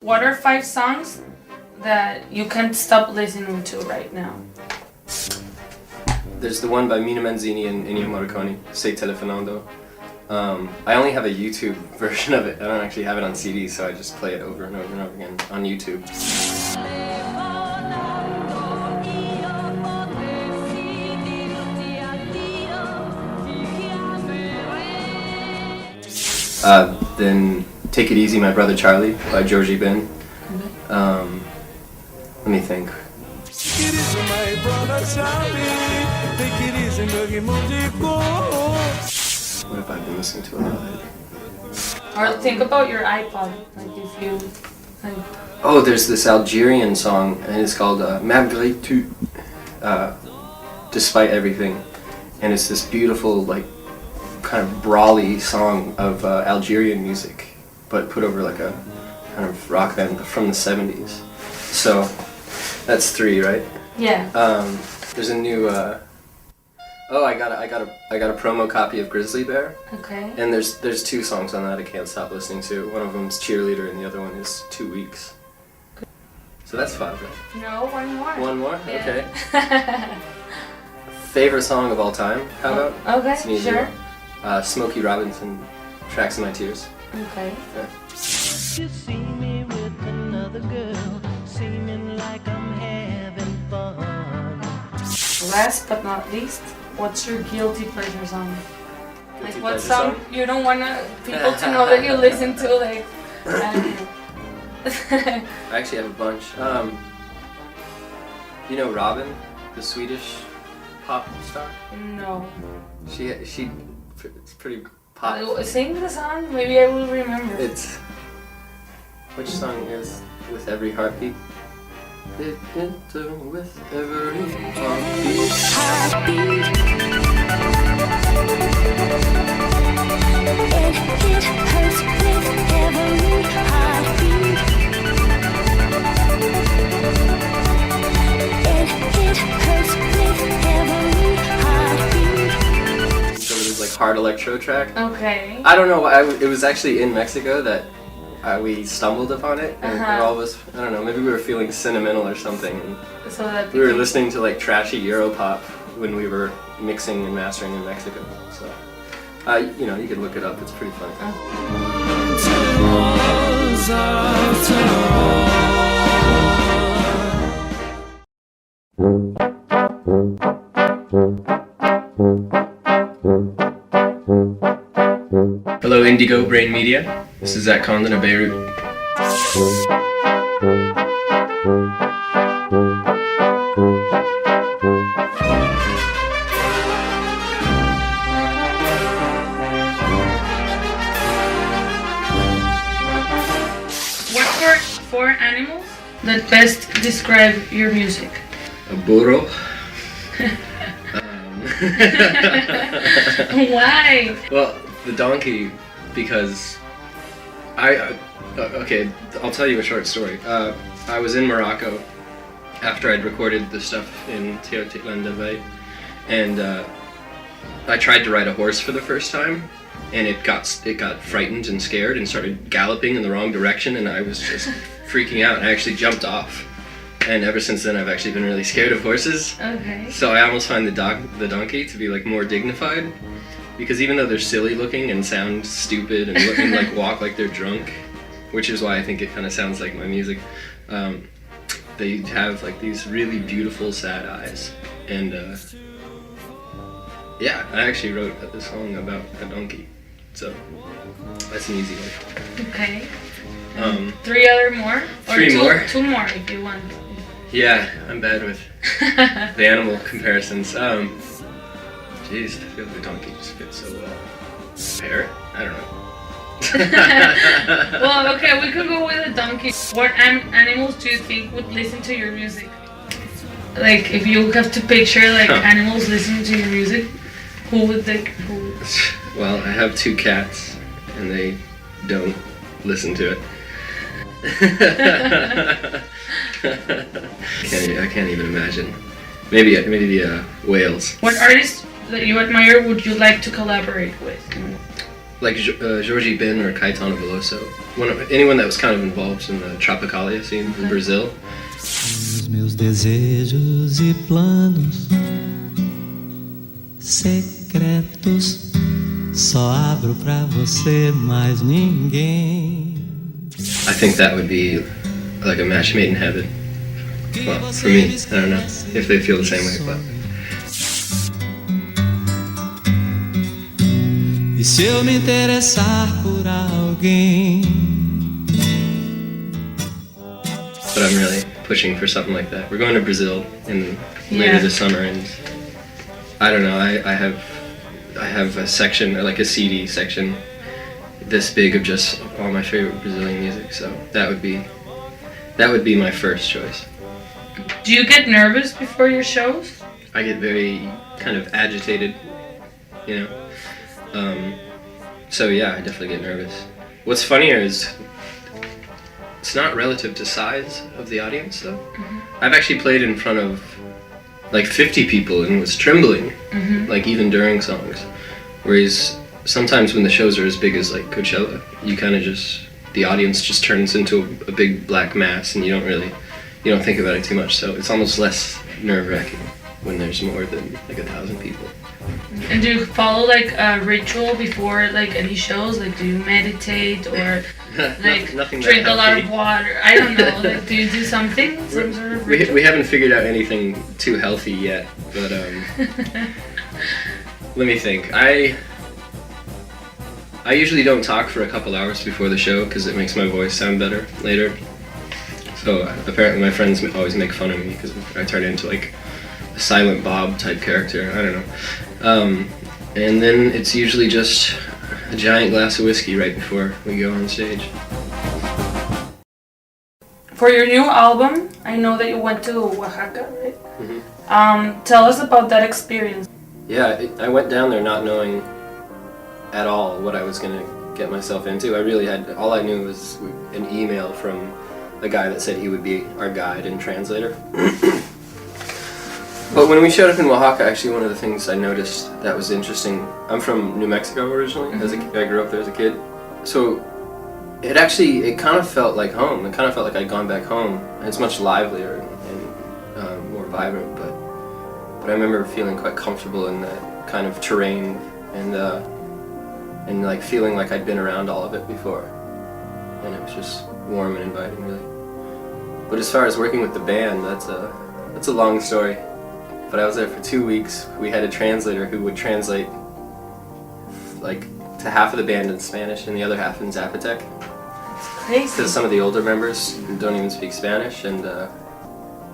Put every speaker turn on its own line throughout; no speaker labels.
What are 5 songs that you can't stop listening to right now?
There's the one by Mina Manzini and Ennio Morricone, Stai Telefonando. I only have a YouTube version of it. I don't actually have it on CD, so I just play it over and over and over again on YouTube. Then Take It Easy, My Brother Charlie by Georgie Ben. Let me think. What have I been listening to a lot?
Or think about your iPod, like if you... Like...
Oh, there's this Algerian song, and it's called Malgré tout, Despite Everything. And it's this beautiful, like, kind of brawly song of Algerian music, but put over like a kind of rock band from the 70s. So that's 3, right?
Yeah.
There's a new. I got a promo copy of Grizzly Bear.
Okay.
And there's 2 songs on that I can't stop listening to. One of them's Cheerleader, and the other one is 2 Weeks. So that's 5, right?
No, one more.
One more?
Yeah.
Okay. Favorite song of all time? How about?
Okay,
It's an easy
sure.
one. Smokey Robinson, Tracks in My Tears.
Okay.
Yeah.
You see me with another girl, seeming like I'm having fun.
Last but not least, what's your guilty pleasure song? Like
Guilty
what
pleasure
song you don't want people to know that you listen to? Like, I don't know.
I actually have a bunch. You know Robin, the Swedish pop star?
No.
It's pretty pop.
Sing the song, maybe I will remember.
It's which song is With Every Heartbeat? With every heartbeat.
It hurts with every heartbeat. It hurts with every heartbeat.
So it was like hard electro track.
Okay.
I don't know. It was actually in Mexico that we stumbled upon it, and all of us. I don't know. Maybe we were feeling sentimental or something. And
So that
we were listening to like trashy Europop when we were mixing and mastering in Mexico. So, you could look it up. It's pretty funny. Hello, Indigo Brain Media. This is Zach Condon of Beirut.
What are 4 animals that best describe your music?
A burro.
Why?
Well, the donkey, because okay, I'll tell you a short story. I was in Morocco after I'd recorded the stuff in Teotihuacan, and I tried to ride a horse for the first time, and it got frightened and scared and started galloping in the wrong direction, and I was just freaking out, and I actually jumped off. And ever since then, I've actually been really scared of horses.
Okay.
So I almost find the donkey to be like more dignified, because even though they're silly looking and sound stupid and look and like walk like they're drunk, which is why I think it kind of sounds like my music, they have like these really beautiful sad eyes. And yeah, I actually wrote a song about a donkey, so that's an easy one.
Okay. 3 other more? Or
3 more?
2 more if you want.
Yeah, I'm bad with the animal comparisons. Jeez, I feel like the donkey just fits so well. Parrot? I don't know.
Well, okay, we could go with a donkey. What animals do you think would listen to your music? Like, if you have to picture like animals listening to your music, who would they?
Well, I have 2 cats, and they don't listen to it. I can't even imagine. Maybe the whales.
What artists that you admire would you like to collaborate with?
like Jorge Ben or Caetano Veloso, anyone that was kind of involved in the Tropicalia scene in Brazil.
Os meus desejos e planos secretos só abro pra você, mais ninguém.
I think that would be like a match made in heaven. Well, for me, I don't know if they feel the same way, but.
E se eu me interessar por alguém?
But I'm really pushing for something like that. We're going to Brazil later this summer, and I don't know. I have a section, like a CD section, this big of just all my favorite Brazilian music. So that would be my first choice.
Do you get nervous before your shows?
I get very kind of agitated, you know. So yeah, I definitely get nervous. What's funnier is it's not relative to size of the audience though. I've actually played in front of like 50 people and was trembling, like even during songs. Whereas sometimes when the shows are as big as like Coachella, you kind of the audience just turns into a big black mass and you don't think about it too much. So it's almost less nerve-wracking when there's more than like 1,000 people.
And do you follow like a ritual before like any shows? Like do you meditate or like
Nothing
drink a lot
healthy.
of water? I don't know. Like do you do something? Some sort of ritual?
We haven't figured out anything too healthy yet, but let me think. I usually don't talk for a couple hours before the show because it makes my voice sound better later. So apparently my friends always make fun of me because I turn into like a Silent Bob type character. I don't know. And then it's usually just a giant glass of whiskey right before we go on stage.
For your new album, I know that you went to Oaxaca, right? Tell us about that experience.
Yeah, I went down there not knowing at all what I was going to get myself into. All I knew was an email from a guy that said he would be our guide and translator. But when we showed up in Oaxaca, actually one of the things I noticed that was interesting, I'm from New Mexico originally, I grew up there as a kid, so it kind of felt like home. It kind of felt like I'd gone back home. It's much livelier and more vibrant, but I remember feeling quite comfortable in that kind of terrain and like feeling like I'd been around all of it before, and it was just warm and inviting, really. But as far as working with the band, that's a long story. But I was there for 2 weeks. We had a translator who would translate like to half of the band in Spanish and the other half in Zapotec.
Crazy.
Because some of the older members don't even speak Spanish, and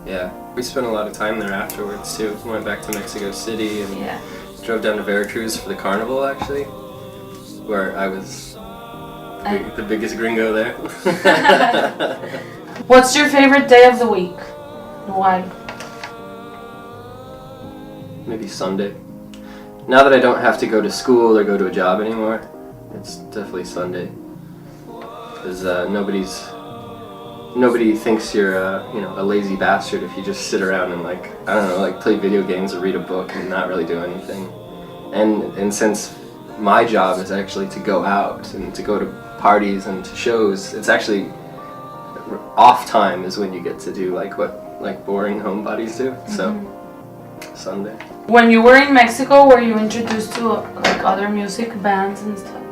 yeah, we spent a lot of time there afterwards too. We went back to Mexico City and drove down to Veracruz for the carnival, actually, where I was the biggest gringo there.
What's your favorite day of the week? Why?
Maybe Sunday. Now that I don't have to go to school or go to a job anymore, it's definitely Sunday. Because nobody thinks you're a lazy bastard if you just sit around and play video games or read a book and not really do anything. And since my job is actually to go out and to go to parties and to shows, it's actually off time is when you get to do what boring homebodies do. So Sunday.
When you were in Mexico, were you introduced to other music bands and stuff?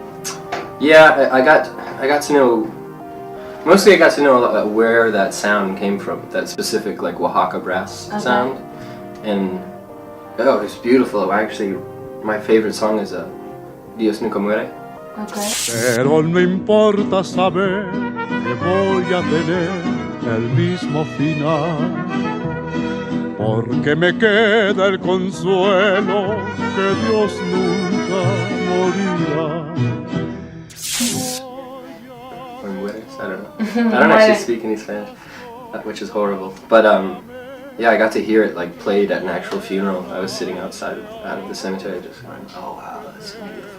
Yeah, I got to know. Mostly, I got to know where that sound came from. That specific Oaxaca brass sound, and it's beautiful. My favorite song is Dios Nunca Muere.
Okay.
Pero no importa saber que voy a tener el mismo final, porque me queda el consuelo que Dios nunca morirá.
I don't know. I don't actually speak any Spanish, which is horrible. But yeah, I got to hear it played at an actual funeral. I was sitting out of the cemetery, just going, "Oh wow, that's beautiful."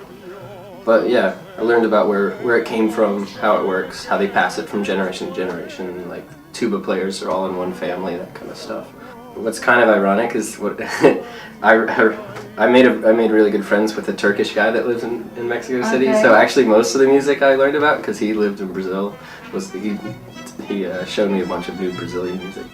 But yeah, I learned about where it came from, how it works, how they pass it from generation to generation. Tuba players are all in one family, that kind of stuff. what's kind of ironic is what I made really good friends with a Turkish guy that lives in Mexico City.
Okay.
So actually, most of the music I learned about, because he lived in Brazil, was he showed me a bunch of new Brazilian music.